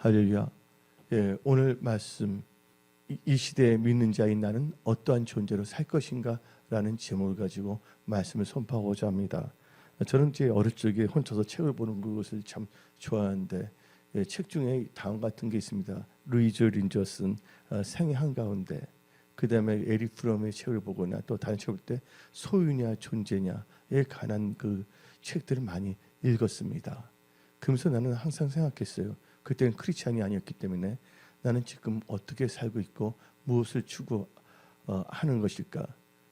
할렐루야. 예, 오늘 말씀 이 시대에 믿는 자인 나는 어떠한 존재로 살 것인가 라는 제목을 가지고 말씀을 선포하고자 합니다. 저는 제 어릴 적에 혼자서 책을 보는 것을 참 좋아하는데 예, 책 중에 다음 같은 게 있습니다. 루이즈 린저슨 생애 한가운데, 그 다음에 에릭 프롬의 책을 보거나 또 다른 책을 볼 때 소유냐 존재냐에 관한 그 책들을 많이 읽었습니다. 그러면서 나는 항상 생각했어요. 그때는 크리스찬이 아니었기 때문에 나는 지금 어떻게 살고 있고 무엇을 추구하는 것일까.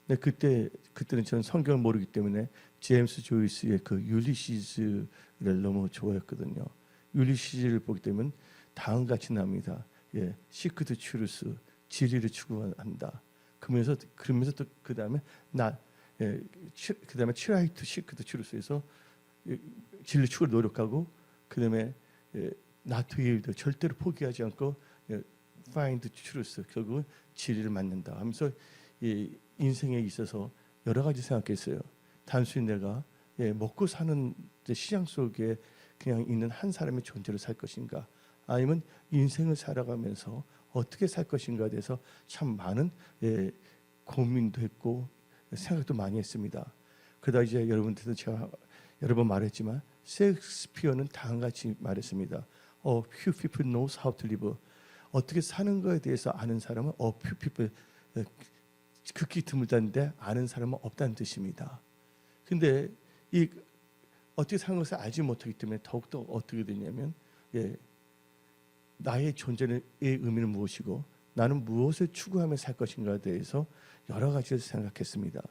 근데 그때는 저는 성경을 모르기 때문에 제임스 조이스의 그 율리시즈를 너무 좋아했거든요. 율리시즈를 보게 되면 다음 같이 납니다. 예, 시크 드 추루스, 진리를 추구한다. 그러면서 또 그 다음에 그 다음에 트라이 투 시크 드 추루스에서 진리 추구를 노력하고, 그 다음에 not yield, 절대로 포기하지 않고 find truth, 결국은 진리를 만난다 하면서 인생에 있어서 여러 가지 생각했어요. 단순히 내가 먹고 사는 시장 속에 그냥 있는 한 사람의 존재로 살 것인가, 아니면 인생을 살아가면서 어떻게 살 것인가에 대해서 참 많은 고민도 했고 생각도 많이 했습니다. 그러다 이제 여러분들도 제가 여러 번 말했지만 셰익스피어는 다음같이 말했습니다. Few people knows how to live. 어떻게 사는 것에 대해서 아는 사람은 few people, 극히 드물다는데 아는 사람은 없다는 뜻입니다. 근데 이 어떻게 사는 것을 알지 못하기 때문에 더욱더 어떻게 되냐면 나의 존재의 의미는 무엇이고 나는 무엇을 추구하며 살 것인가에 대해서 여러 가지를 생각했습니다.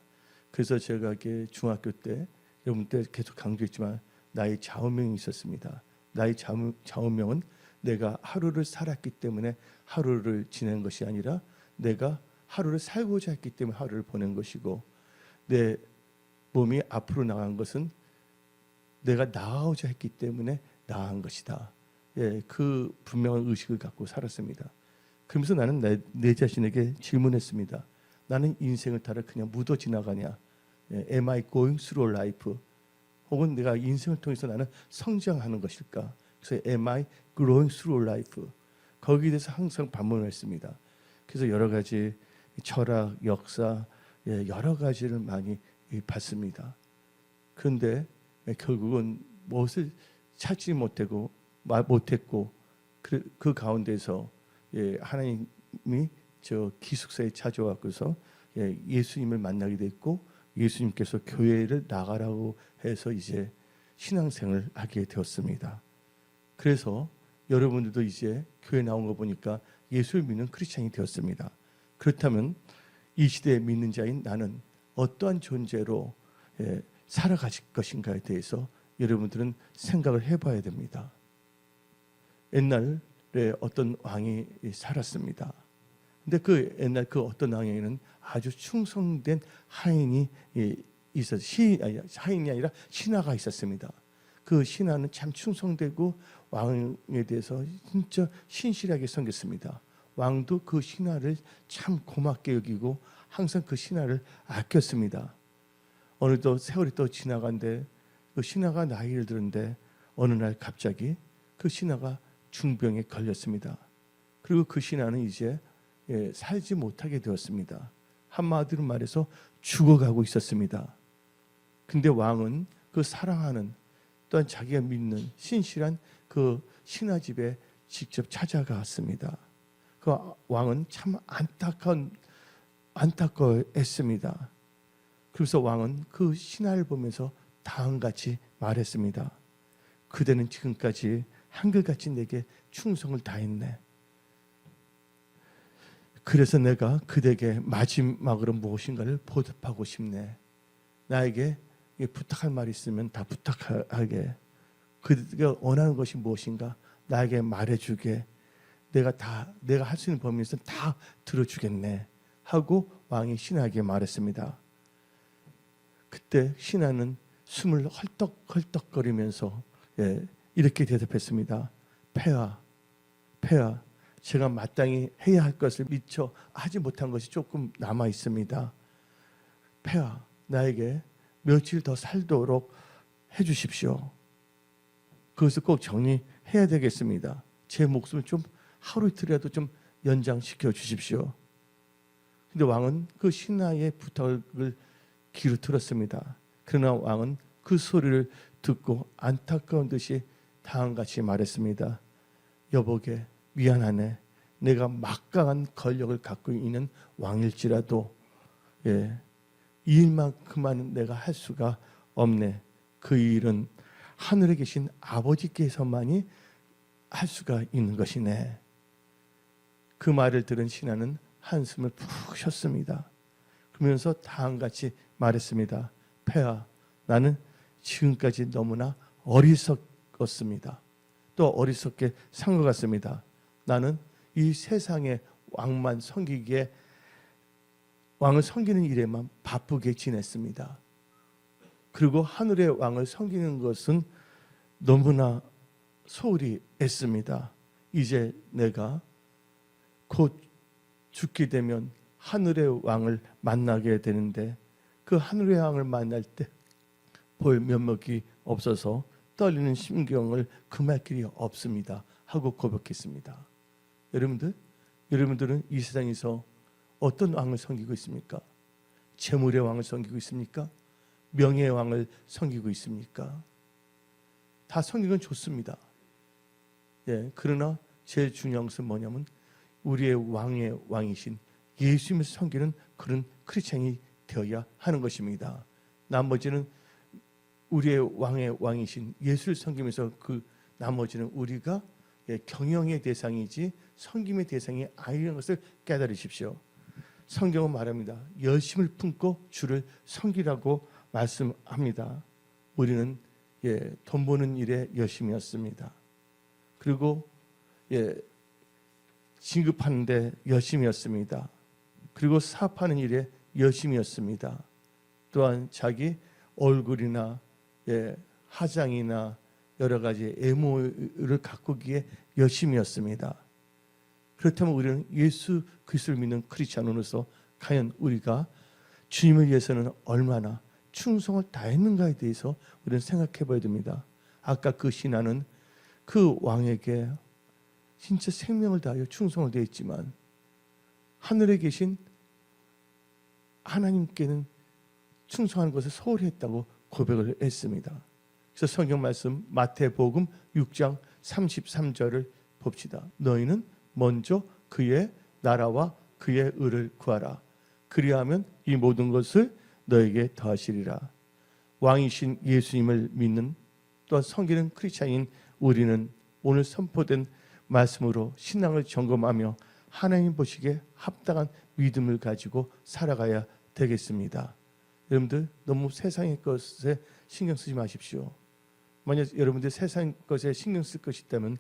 그래서 제가 중학교 때 여러분 때 계속 강조했지만 나의 좌우명이 있었습니다. 나의 좌우명은 내가 하루를 살았기 때문에 하루를 지낸 것이 아니라 내가 하루를 살고자 했기 때문에 하루를 보낸 것이고, 내 몸이 앞으로 나간 것은 내가 나아오자 했기 때문에 나아간 것이다. 그 분명한 의식을 갖고 살았습니다. 그러면서 나는 내 자신에게 질문했습니다. 나는 인생을 따라 그냥 묻어 지나가냐? Am I going through life? 혹은 내가 인생을 통해서 나는 성장하는 것일까? 그래서 Am I growing through life? 거기에 대해서 항상 반문을 했습니다. 그래서 여러 가지 철학, 역사, 여러 가지를 많이 봤습니다. 그런데 결국은 무엇을 찾지 못했고 그 가운데서 하나님이 저 기숙사에 찾아왔고서 예수님을 만나게 됐고, 예수님께서 교회를 나가라고 해서 이제 신앙생활을 하게 되었습니다. 그래서 여러분들도 이제 교회 나온 거 보니까 예수를 믿는 크리스찬이 되었습니다. 그렇다면 이 시대에 믿는 자인 나는 어떠한 존재로 살아갈 것인가에 대해서 여러분들은 생각을 해봐야 됩니다. 옛날에 어떤 왕이 살았습니다. 근데 그 옛날 그 어떤 왕에는 아주 충성된 하인이 하인이 아니라 신하가 있었습니다. 그 신하는 참 충성되고 왕에 대해서 진짜 신실하게 섬겼습니다. 왕도 그 신하를 참 고맙게 여기고 항상 그 신하를 아꼈습니다. 어느덧 세월이 또 지나간데 그 신하가 나이를 들었는데 어느 날 갑자기 그 신하가 중병에 걸렸습니다. 그리고 그 신하는 이제 살지 못하게 되었습니다. 한마디로 말해서 죽어가고 있었습니다. 근데 왕은 그 사랑하는 또한 자기가 믿는 신실한 그 신하 집에 직접 찾아갔습니다. 그 왕은 참 안타까워했습니다. 그래서 왕은 그 신하를 보면서 다음같이 말했습니다. 그대는 지금까지 한결같이 내게 충성을 다했네. 그래서 내가 그대에게 마지막으로 무엇인가를 보답하고 싶네. 나에게 부탁할 말이 있으면 다 부탁하게. 그대가 원하는 것이 무엇인가 나에게 말해주게. 내가 할 수 있는 범위에서 다 들어주겠네 하고 왕이 신하에게 말했습니다. 그때 신하는 숨을 헐떡헐떡거리면서 이렇게 대답했습니다. 폐하, 제가 마땅히 해야 할 것을 미처 하지 못한 것이 조금 남아 있습니다. 폐하, 나에게 며칠 더 살도록 해주십시오. 그것을 꼭 정리해야 되겠습니다. 제 목숨을 좀 하루 이틀이라도 좀 연장시켜 주십시오. 근데 왕은 그 신하의 부탁을 귀로 들었습니다. 그러나 왕은 그 소리를 듣고 안타까운 듯이 다음같이 말했습니다. 여보게 미안하네. 내가 막강한 권력을 갖고 있는 왕일지라도 이 일만큼만은 내가 할 수가 없네. 그 일은 하늘에 계신 아버지께서만이 할 수가 있는 것이네. 그 말을 들은 신하는 한숨을 푹 쉬었습니다. 그러면서 다음같이 말했습니다. 폐하, 나는 지금까지 너무나 어리석었습니다. 또 어리석게 산 것 같습니다. 나는 이 세상의 왕만 섬기기에 왕을 섬기는 일에만 바쁘게 지냈습니다. 그리고 하늘의 왕을 섬기는 것은 너무나 소홀히 했습니다. 이제 내가 곧 죽게 되면 하늘의 왕을 만나게 되는데 그 하늘의 왕을 만날 때 볼 면목이 없어서 떨리는 심경을 금할 길이 없습니다 하고 고백했습니다. 여러분들은 이 세상에서 어떤 왕을 섬기고 있습니까? 재물의 왕을 섬기고 있습니까? 명예의 왕을 섬기고 있습니까? 다 섬기는 건 좋습니다. 그러나 제일 중요한 것은 뭐냐면 우리의 왕의 왕이신 예수님을 섬기는 그런 크리스찬이 되어야 하는 것입니다. 나머지는 우리의 왕의 왕이신 예수를 섬기면서 그 나머지는 우리가 경영의 대상이지 섬김의 대상이 아니라는 것을 깨달으십시오. 성경은 말합니다. 열심을 품고 주를 섬기라고 말씀합니다. 우리는 돈 버는 일에 열심이었습니다. 그리고 진급하는 데 열심이었습니다. 그리고 사업하는 일에 열심이었습니다. 또한 자기 얼굴이나 화장이나 여러 가지 외모를 가꾸기에 열심이었습니다. 그렇다면 우리는 예수 그리스도를 믿는 크리스찬으로서 과연 우리가 주님을 위해서는 얼마나 충성을 다했는가에 대해서 우리는 생각해 봐야 됩니다. 아까 그 신하는 그 왕에게 진짜 생명을 다하여 충성을 다했지만 하늘에 계신 하나님께는 충성하는 것을 소홀히 했다고 고백을 했습니다. 그래서 성경 말씀 마태복음 6장 33절을 봅시다. 너희는 먼저 그의 나라와 그의 의를 구하라. 그리하면 이 모든 것을 너에게 더하시리라. 왕이신 예수님을 믿는 또한 섬기는 크리스찬인 우리는 오늘 선포된 말씀으로 신앙을 점검하며 하나님 보시기에 합당한 믿음을 가지고 살아가야 되겠습니다. 여러분들 너무 세상의 것에 신경 쓰지 마십시오. 만약 여러분들 세상 것에 신경 쓸 것이 있다면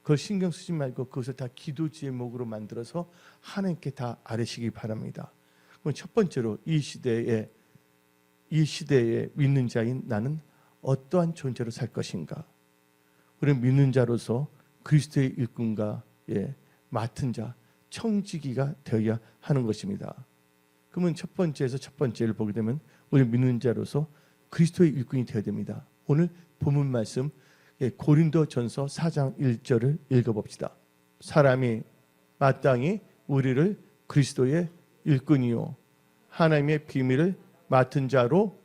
그걸 신경 쓰지 말고 그것을 다 기도 제목으로 만들어서 하나님께 다 아뢰시기 바랍니다. 그럼 첫 번째로 이 시대에 믿는 자인 나는 어떠한 존재로 살 것인가? 우리는 믿는 자로서 그리스도의 일꾼과 맡은 자, 청지기가 되어야 하는 것입니다. 그러면 첫 번째를 보게 되면 우리 믿는 자로서 그리스도의 일꾼이 되어야 됩니다. 오늘 본문 말씀 고린도전서 4장 1절을 읽어봅시다. 사람이 마땅히 우리를 그리스도의 일꾼이요 하나님의 비밀을 맡은 자로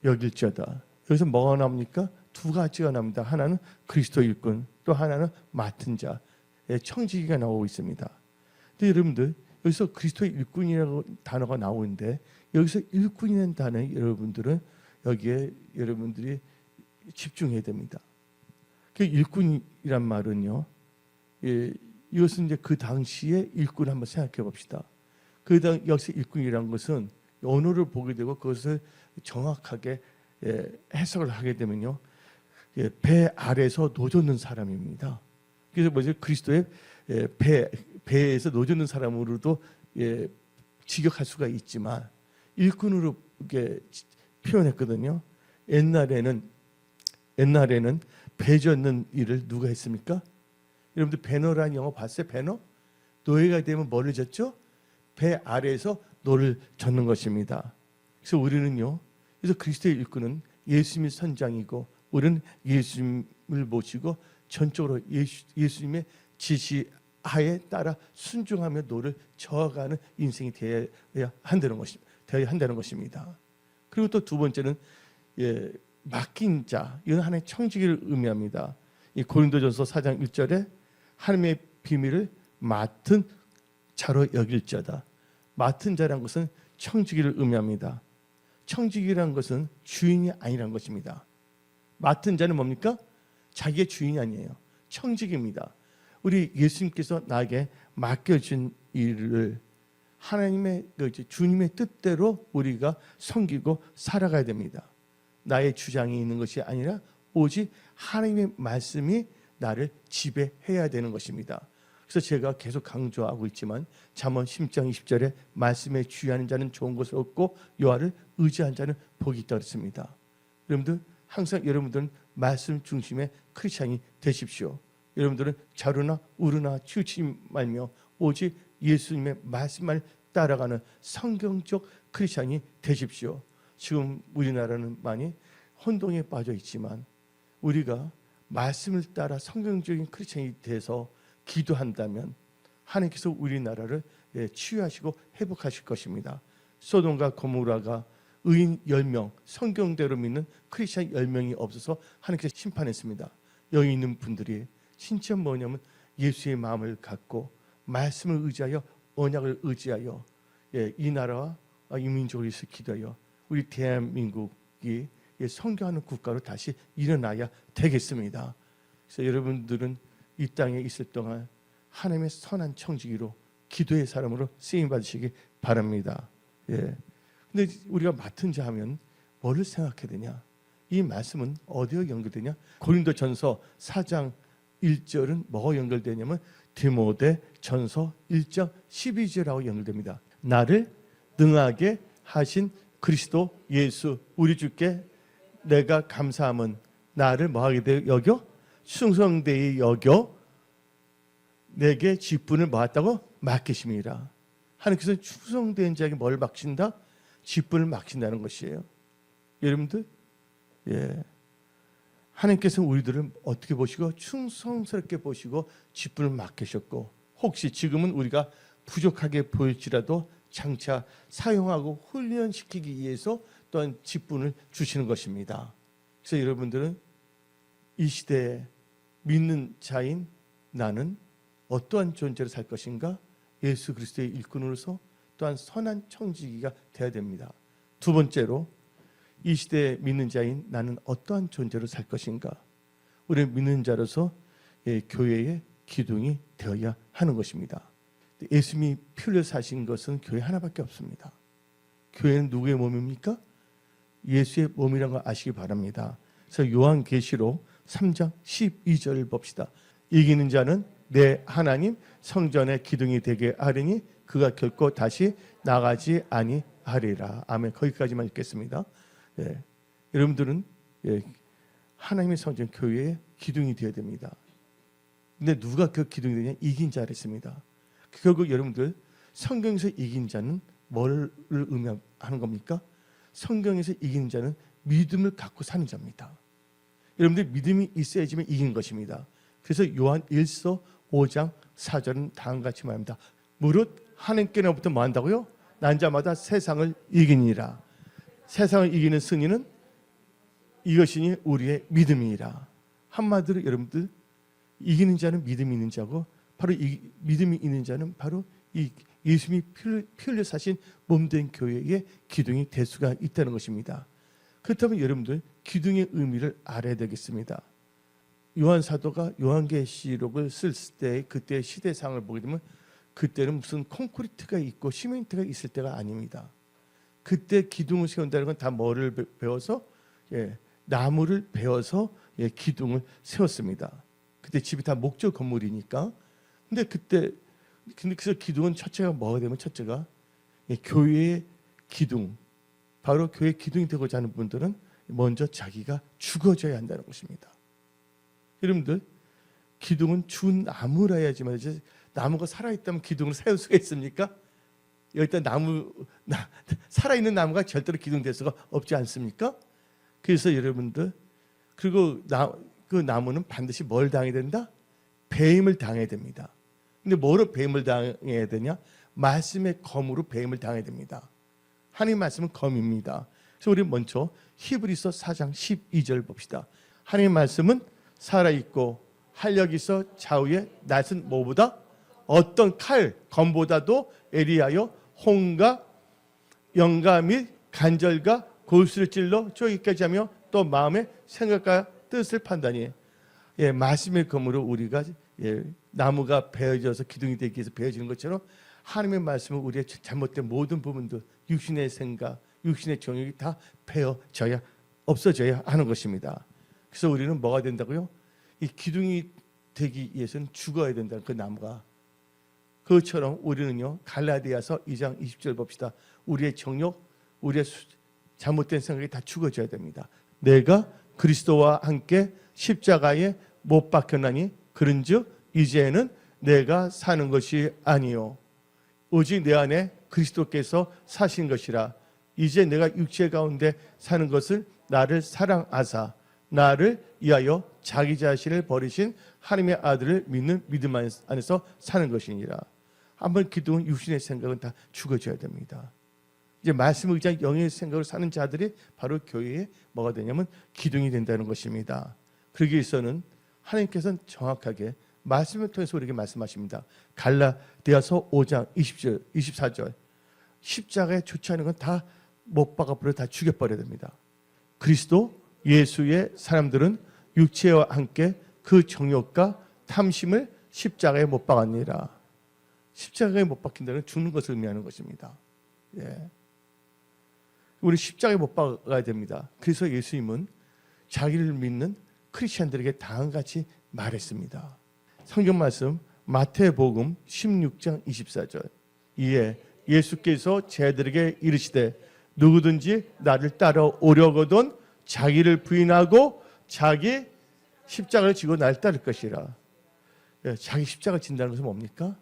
여길지어다. 여기서 뭐가 나옵니까? 두 가지가 나옵니다. 하나는 그리스도 일꾼, 또 하나는 맡은 자, 청지기가 나오고 있습니다. 근데 여러분들 여기서 그리스도의 일꾼이라고 단어가 나오는데 여기서 일꾼이라는 단어에 여러분들은 여기에 여러분들이 집중해야 됩니다. 그 일꾼이란 말은요, 이것은 이제 그 당시의 일꾼 한번 생각해 봅시다. 여기서 일꾼이란 것은 언어를 보게 되고 그것을 정확하게 해석을 하게 되면요, 배 아래서 노젓는 사람입니다. 그래서 뭐죠? 그리스도의 배에서 노젓는 사람으로도 직역할 수가 있지만 일꾼으로 이렇게 표현했거든요. 옛날에는 배 젓는 일을 누가 했습니까? 여러분들 배너라는 영화 봤어요? 배너? 노예가 되면 뭐를 젓죠? 배 아래에서 노를 젓는 것입니다. 그래서 우리는요, 그래서 그리스도의 일꾼은 예수님이 선장이고 우리는 예수님을 모시고 전적으로 예수님의 지시하에 따라 순종하며 노를 저어가는 인생이 되어야 한다는 것입니다. 그리고 또 두 번째는 맡긴 자, 이건 하나님의 청지기를 의미합니다. 이 고린도전서 4장 1절에 하나님의 비밀을 맡은 자로 여길 자다. 맡은 자란 것은 청지기를 의미합니다. 청지기라는 것은 주인이 아니라는 것입니다. 맡은 자는 뭡니까? 자기의 주인이 아니에요. 청지기입니다. 우리 예수님께서 나에게 맡겨준 일을 하나님의 주님의 뜻대로 우리가 섬기고 살아가야 됩니다. 나의 주장이 있는 것이 아니라 오직 하나님의 말씀이 나를 지배해야 되는 것입니다. 그래서 제가 계속 강조하고 있지만 잠언 10장 20절에 말씀에 주의하는 자는 좋은 것을 얻고 여호와를 의지한 자는 복이 있다 그랬습니다. 여러분들 항상 여러분들은 말씀 중심의 크리스찬이 되십시오. 여러분들은 자루나 우르나 치우치지 말며 오직 예수님의 말씀을 따라가는 성경적 크리스찬이 되십시오. 지금 우리나라는 많이 혼동에 빠져 있지만 우리가 말씀을 따라 성경적인 크리스찬이 돼서 기도한다면 하나님께서 우리나라를 치유하시고 회복하실 것입니다. 소돔과 고모라가 의인 10명, 성경대로 믿는 크리스찬 10명이 없어서 하나님께서 심판했습니다. 여기 있는 분들이 진짜 뭐냐면 예수의 마음을 갖고 말씀을 의지하여 언약을 의지하여 이 나라와 이 민족을 위해서 기도하여 우리 대한민국이 성교하는 국가로 다시 일어나야 되겠습니다. 그래서 여러분들은 이 땅에 있을 동안 하나님의 선한 청지기로 기도의 사람으로 쓰임 받으시기 바랍니다. 근데 우리가 맡은 자 하면 뭐를 생각해야 되냐? 이 말씀은 어디에 연결되냐? 고린도전서 4장 1절은 뭐가 연결되냐면 디모데전서 1장 12절하고 연결됩니다. 나를 능하게 하신 그리스도 예수 우리 주께 내가 감사함은 나를 뭐하게 되어 여겨? 충성되이 여겨 내게 직분을 뭐했다고? 맡기심이라. 하나님께서 충성된 자에게 뭘 맡긴다? 직분을 맡긴다는 것이에요. 여러분들, 하나님께서 우리들을 어떻게 보시고 충성스럽게 보시고 직분을 맡기셨고 혹시 지금은 우리가 부족하게 보일지라도 장차 사용하고 훈련시키기 위해서 또한 직분을 주시는 것입니다. 그래서 여러분들은 이 시대에 믿는 자인 나는 어떠한 존재로 살 것인가? 예수 그리스도의 일꾼으로서 또한 선한 청지기가 되어야 됩니다. 두 번째로 이 시대에 믿는 자인 나는 어떠한 존재로 살 것인가? 우리 믿는 자로서 교회의 기둥이 되어야 하는 것입니다. 예수님이 피 흘려 사신 것은 교회 하나밖에 없습니다. 교회는 누구의 몸입니까? 예수의 몸이라는 걸 아시기 바랍니다. 그래서 요한계시록 3장 12절을 봅시다. 이기는 자는 내 하나님 성전의 기둥이 되게 하리니 그가 결코 다시 나가지 아니하리라. 아멘. 거기까지만 읽겠습니다. 여러분들은 하나님의 성전 교회의 기둥이 되어야 됩니다. 근데 누가 그 기둥이 되냐? 이긴 자를 했습니다. 결국 여러분들 성경에서 이긴 자는 뭘 의미하는 겁니까? 성경에서 이기는 자는 믿음을 갖고 사는 자입니다. 여러분들 믿음이 있어야지만 이기는 것입니다. 그래서 요한 1서 5장 4절은 다음과 같이 말합니다. 무릇 하나님께로부터 뭐 한다고요? 난 자마다 세상을 이기니라. 세상을 이기는 승리는 이것이니 우리의 믿음이라. 한마디로 여러분들 이기는 자는 믿음이 있는 자고 바로 이 믿음이 있는 자는 바로 이 예수님이 피 흘려 사신 몸된 교회의 기둥이 될 수가 있다는 것입니다. 그렇다면 여러분들 기둥의 의미를 알아야 되겠습니다. 요한 사도가 요한계시록을 쓸 때 그때 시대상을 보게 되면 그때는 무슨 콘크리트가 있고 시멘트가 있을 때가 아닙니다. 그때 기둥을 세운다는 건 다 뭐를 배워서 나무를 베어서 기둥을 세웠습니다. 그때 집이 다 목조 건물이니까. 근데 그래서 기둥은 첫째가 뭐가 되면 첫째가 교회의 기둥, 바로 교회의 기둥이 되고자 하는 분들은 먼저 자기가 죽어져야 한다는 것입니다. 여러분들 기둥은 죽은 나무라 해야지만 나무가 살아있다면 기둥을 세울 수가 있습니까? 일단 살아있는 나무가 절대로 기둥될 수가 없지 않습니까? 그래서 여러분들 그리고 그 나무는 반드시 뭘 당해야 된다? 배임을 당해야 됩니다. 근데 뭐로 배임을 당해야 되냐? 말씀의 검으로 배임을 당해야 됩니다. 하나님 말씀은 검입니다. 그래서 우리 먼저 히브리서 4장 12절 봅시다. 하나님 말씀은 살아있고 활력이 있어 좌우에 낫은 뭐보다 어떤 칼, 검보다도 예리하여 혼과 영가 및 간절과 골수를 찔러 쪼개기까지 하며 또 마음의 생각과 뜻을 판단해. 말씀의 검으로 우리가 나무가 베어져서 기둥이 되기 위해서 베어지는 것처럼 하나님의 말씀은 우리의 잘못된 모든 부분들, 육신의 생각, 육신의 정욕이 다 베어져야, 없어져야 하는 것입니다. 그래서 우리는 뭐가 된다고요? 이 기둥이 되기 위해서는 죽어야 된다. 그 나무가. 그것처럼 우리는요, 갈라디아서 2장 20절 봅시다. 우리의 정욕, 우리의 잘못된 생각이 다 죽어져야 됩니다. 내가 그리스도와 함께 십자가에 못 박혔나니 그런즉 이제는 내가 사는 것이 아니요 오직 내 안에 그리스도께서 사신 것이라. 이제 내가 육체 가운데 사는 것을 나를 사랑하사 나를 위하여 자기 자신을 버리신 하나님의 아들을 믿는 믿음 안에서 사는 것이니라. 한번 기도는 육신의 생각은 다 죽어져야 됩니다. 이제 말씀을 의지한 영의 생각으로 사는 자들이 바로 교회에 뭐가 되냐면 기둥이 된다는 것입니다. 그러기 위해서는 하나님께서는 정확하게 말씀을 통해서 우리에게 말씀하십니다. 갈라디아서 5장 20절, 24절 십자가에 좋지 않은 건 다 못 박아버려 다 죽여버려야 됩니다. 그리스도 예수의 사람들은 육체와 함께 그 정욕과 탐심을 십자가에 못 박았니라. 십자가에 못 박힌다는 죽는 것을 의미하는 것입니다. 우리 십자가에 못 박아야 됩니다. 그래서 예수님은 자기를 믿는 크리스천들에게 다음같이 말했습니다. 성경 말씀 마태복음 16장 24절 이에 예수께서 제자들에게 이르시되 누구든지 나를 따라오려거든 자기를 부인하고 자기 십자가를 지고 나를 따를 것이라. 자기 십자가를 진다는 것은 뭡니까?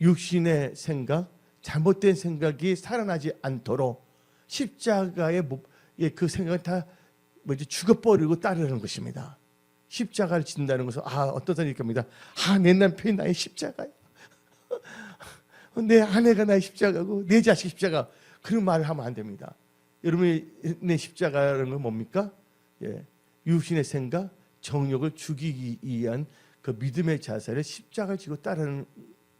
육신의 생각, 잘못된 생각이 살아나지 않도록 십자가의 그 생각을 다 죽어버리고 따르는 것입니다. 십자가를 진다는 것은 어떤 사람이 이렇게 합니다. 내 남편이 나의 십자가야. 내 아내가 나의 십자가고 내 자식 십자가. 그런 말을 하면 안 됩니다. 여러분의 내 십자가라는 건 뭡니까? 육신의 생각, 정욕을 죽이기 위한 그 믿음의 자세를 십자가를 지고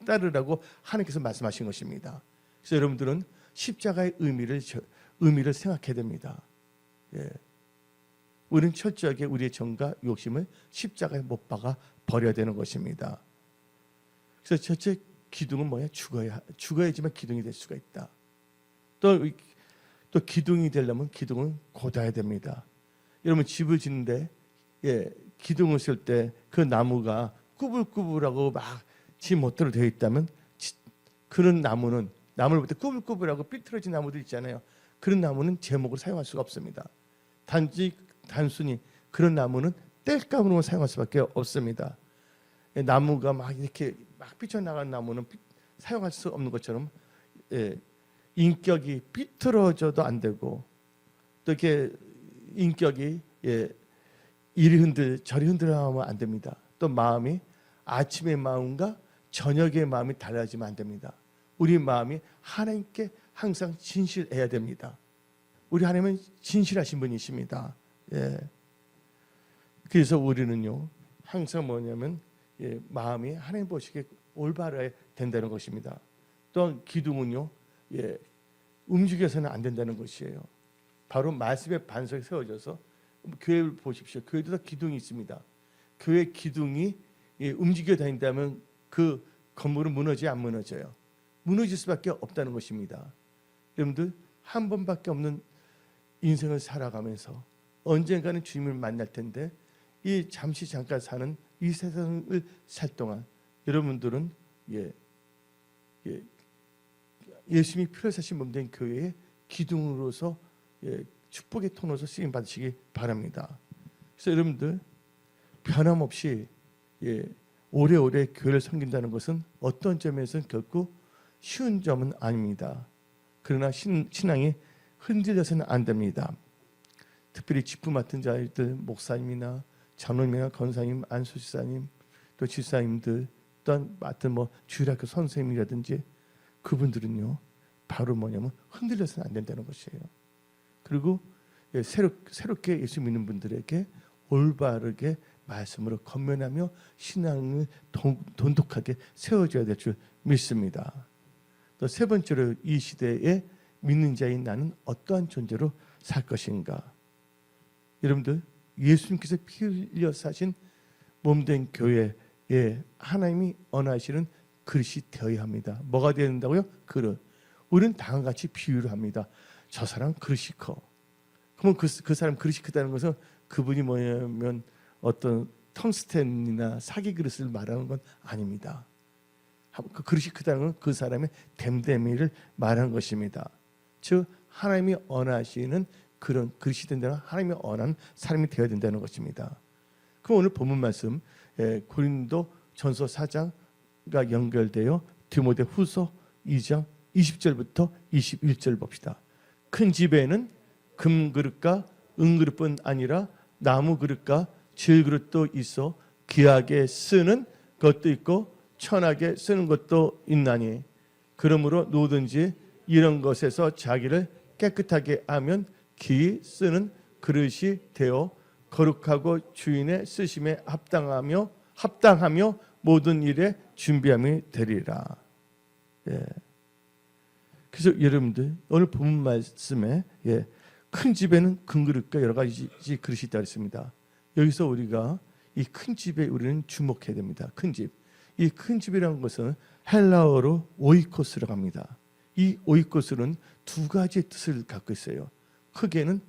따르라고 하나님께서 말씀하신 것입니다. 그래서 여러분들은 십자가의 의미를 생각해야 됩니다. 우리는 철저하게 우리의 정과 욕심을 십자가에 못 박아 버려야 되는 것입니다. 그래서 첫째 기둥은 뭐야? 죽어야지만 기둥이 될 수가 있다. 또 기둥이 되려면 기둥은 곧아야 됩니다. 여러분 집을 짓는데 기둥을 쓸 때 그 나무가 꾸불꾸불하고 막 집 못대로 되어 있다면 그런 나무를 볼 때 꾸불꾸불하고 삐뚤어진 나무들 있잖아요. 그런 나무는 제목으로 사용할 수가 없습니다. 단순히 그런 나무는 땔감으로 사용할 수밖에 없습니다. 나무가 막 이렇게 막 삐쳐나간 나무는 사용할 수 없는 것처럼 인격이 삐뚤어져도 안 되고 또 이렇게 인격이 이리 저리 흔들어가면 안 됩니다. 또 마음이 아침의 마음과 저녁의 마음이 달라지면 안 됩니다. 우리 마음이 하나님께 항상 진실해야 됩니다. 우리 하나님은 진실하신 분이십니다. 그래서 우리는요 항상 뭐냐면 마음이 하나님 보시기에 올바라야 된다는 것입니다. 또한 기둥은요 움직여서는 안 된다는 것이에요. 바로 말씀의 반석에 세워져서 교회를 보십시오. 교회도 다 기둥이 있습니다. 교회 기둥이 움직여 다닌다면 그 건물은 무너져요, 안 무너져요? 무너질 수밖에 없다는 것입니다. 여러분들 한 번밖에 없는 인생을 살아가면서 언젠가는 주님을 만날 텐데 이 잠시 잠깐 사는 이 세상을 살 동안 여러분들은 예수님이 피로 사신 몸된 교회의 기둥으로서 축복의 통로서 쓰임 받으시기 바랍니다. 그래서 여러분들 변함없이 오래오래 교회를 섬긴다는 것은 어떤 점에서는 결코 쉬운 점은 아닙니다. 그러나 신앙이 흔들려서는 안 됩니다. 특별히 직분 맡은 자들, 목사님이나 장로님이나 권사님, 안수지사님, 또 지사님들, 또한 맡은 뭐 주일학교 선생님이라든지 그분들은요 바로 뭐냐면 흔들려서는 안 된다는 것이에요. 그리고 새롭게 예수 믿는 분들에게 올바르게 말씀으로 건면하며 신앙을 돈독하게 세워줘야 될 줄 믿습니다. 또 세 번째로 이 시대에 믿는 자인 나는 어떠한 존재로 살 것인가. 여러분들 예수님께서 피 흘려 사신 몸된 교회에 하나님이 원하시는 그릇이 되어야 합니다. 뭐가 되어야 된다고요? 그릇. 우리는 다음과 같이 비유를 합니다. 저 사람 그릇이 커. 그러면 그 사람 그릇이 크다는 것은 그분이 뭐냐면 어떤 텅스텐이나 사기 그릇을 말하는 건 아닙니다. 그 그릇이 크다는 건 그 사람의 됨됨이를 말하는 것입니다. 즉 하나님이 원하시는 그런 그릇이 된다는 하나님이 원하는 사람이 되어야 된다는 것입니다. 그럼 오늘 본문 말씀 고린도 전서 4장과 연결되어 디모데 후서 2장 20절부터 21절 봅시다. 큰 집에는 금그릇과 은그릇뿐 아니라 나무 그릇과 질그릇도 있어 귀하게 쓰는 것도 있고 천하게 쓰는 것도 있나니 그러므로 누구든지 이런 것에서 자기를 깨끗하게 하면 귀히 쓰는 그릇이 되어 거룩하고 주인의 쓰심에 합당하며 모든 일에 준비함이 되리라. 그래서 여러분들 오늘 본문 말씀에 큰 집에는 큰 그릇과 여러 가지 그릇이 있다고 했습니다. 여기서 우리가 이 큰 집에 우리는 주목해야 됩니다. 큰 집. 이 큰 집이라는 것은 헬라어로 오이코스라고 합니다. 이 오이코스는 두 가지 뜻을 갖고 있어요. 크게는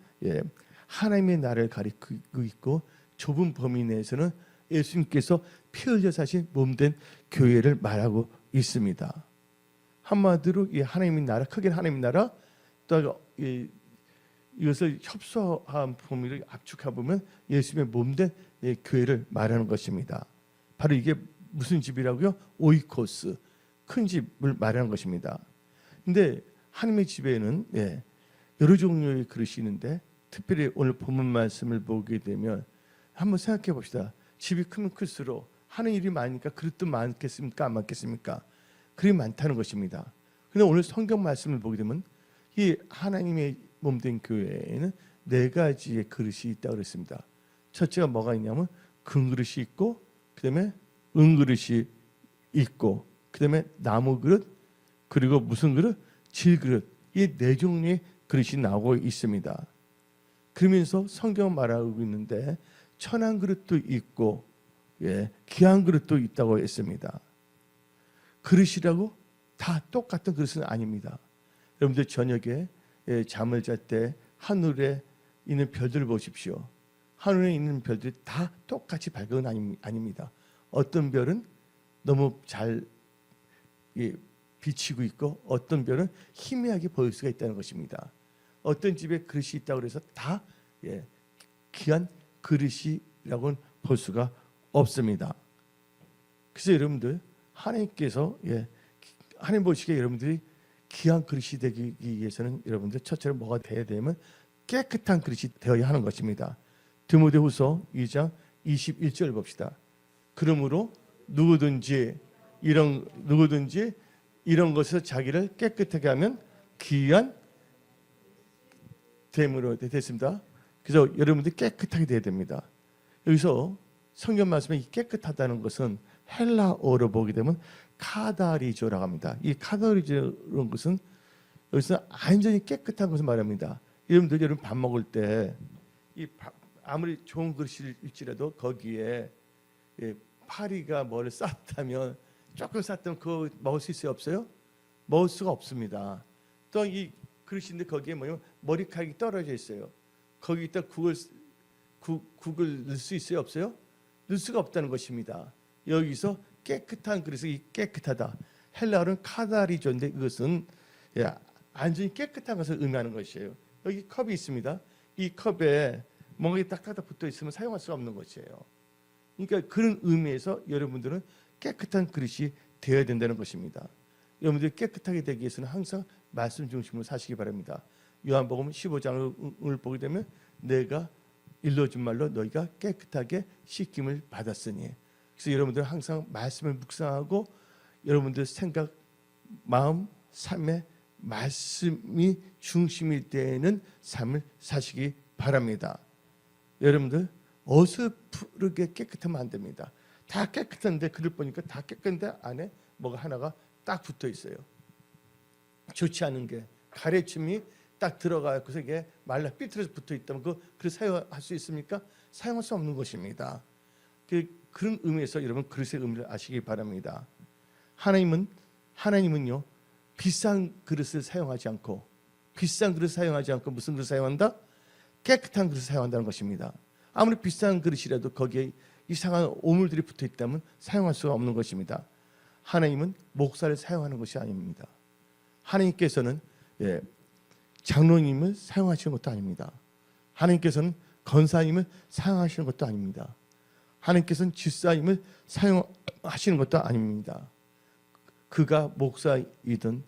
하나님의 나라를 가리키고 있고 좁은 범위 내에서는 예수님께서 피 흘려 사신 몸된 교회를 말하고 있습니다. 한마디로 이 하나님의 나라, 크게는 하나님의 나라, 또 이것을 협소한 범위를 압축해 보면 예수님의 몸된 교회를 말하는 것입니다. 바로 이게 무슨 집이라고요? 오이코스, 큰 집을 말하는 것입니다. 근데 하나님의 집에는 여러 종류의 그릇이 있는데 특별히 오늘 본문 말씀을 보게 되면 한번 생각해 봅시다. 집이 크면 클수록 하는 일이 많으니까 그릇도 많겠습니까? 안 많겠습니까? 그릇이 많다는 것입니다. 그런데 오늘 성경 말씀을 보게 되면 이 하나님의 몸된 교회에는 네 가지의 그릇이 있다고 그랬습니다. 첫째가 뭐가 있냐면 금 그릇이 있고 그다음에 은 그릇이 있고 그다음에 나무 그릇 그리고 무슨 그릇? 질 그릇. 이 네 종류의 그릇이 나오고 있습니다. 그러면서 성경 말하고 있는데 천한 그릇도 있고 귀한 그릇도 있다고 했습니다. 그릇이라고 다 똑같은 그릇은 아닙니다. 여러분들 저녁에 잠을 잘 때 하늘에 있는 별들을 보십시오. 하늘에 있는 별들이 다 똑같이 밝은 건 아닙니다. 어떤 별은 너무 잘 비치고 있고 어떤 별은 희미하게 보일 수가 있다는 것입니다. 어떤 집에 그릇이 있다고 해서 다 귀한 그릇이라고는 볼 수가 없습니다. 그래서 여러분들 하나님께서 하나님 보시기에 여러분들이 귀한 그릇이 되기 위해서는 여러분들 첫째로 뭐가 돼야 되면 깨끗한 그릇이 되어야 하는 것입니다. 디모데후서 2장 21절 봅시다. 그러므로 누구든지 이런 것에서 자기를 깨끗하게 하면 귀한 됨으로 됐습니다. 그래서 여러분들이 깨끗하게 돼야 됩니다. 여기서 성경 말씀에 이 깨끗하다는 것은 헬라어로 보게 되면 카다리조라고 합니다. 이 카다리조라는 것은 여기서 완전히 깨끗한 것을 말합니다. 여러분 밥 먹을 때 아무리 좋은 그릇일지라도 거기에 파리가 뭐를 쌌다면 조금 쌌다면 그거 먹을 수 있어요? 없어요? 먹을 수가 없습니다. 또 이 그릇인데 거기에 뭐냐면 머리카락이 떨어져 있어요. 거기다 국을 넣을 수 있어요? 없어요? 넣을 수가 없다는 것입니다. 여기서 깨끗한 그릇이 깨끗하다. 헬라어는 카다리조인데 이것은 완전히 깨끗한 것을 의미하는 것이에요. 여기 컵이 있습니다. 이 컵에 뭔가 딱딱딱 붙어 있으면 사용할 수가 없는 것이에요. 그러니까 그런 의미에서 여러분들은 깨끗한 그릇이 되어야 된다는 것입니다. 여러분들이 깨끗하게 되기 위해서는 항상 말씀 중심으로 사시기 바랍니다. 요한복음 15장을 보게 되면 내가 일러준 말로 너희가 깨끗하게 씻김을 받았으니. 그래서 여러분들은 항상 말씀을 묵상하고 여러분들 생각, 마음, 삶에 말씀이 중심이 되는 삶을 사시기 바랍니다. 여러분들 어설프게 깨끗하면 안 됩니다. 다 깨끗한데 글을 보니까 다 깨끗한데 안에 뭐가 하나가 딱 붙어 있어요. 좋지 않은 게 가래춤이 딱 들어가서 이게 말라 삐뚤어서 붙어 있다면 그걸 사용할 수 있습니까? 사용할 수 없는 것입니다. 그런 의미에서 여러분 그릇의 의미를 아시기 바랍니다. 하나님은요 비싼 그릇을 사용하지 않고 무슨 그릇을 사용한다? 깨끗한 그릇을 사용한다는 것입니다. 아무리 비싼 그릇이라도 거기에 이상한 오물들이 붙어 있다면 사용할 수가 없는 것입니다. 하나님은 목사를 사용하는 것이 아닙니다. 하나님께서는 장로님을 사용하시는 것도 아닙니다. 하나님께서는 권사님을 사용하시는 것도 아닙니다. 하나님께서는 집사님을 사용하시는 것도 아닙니다. 그가 목사이든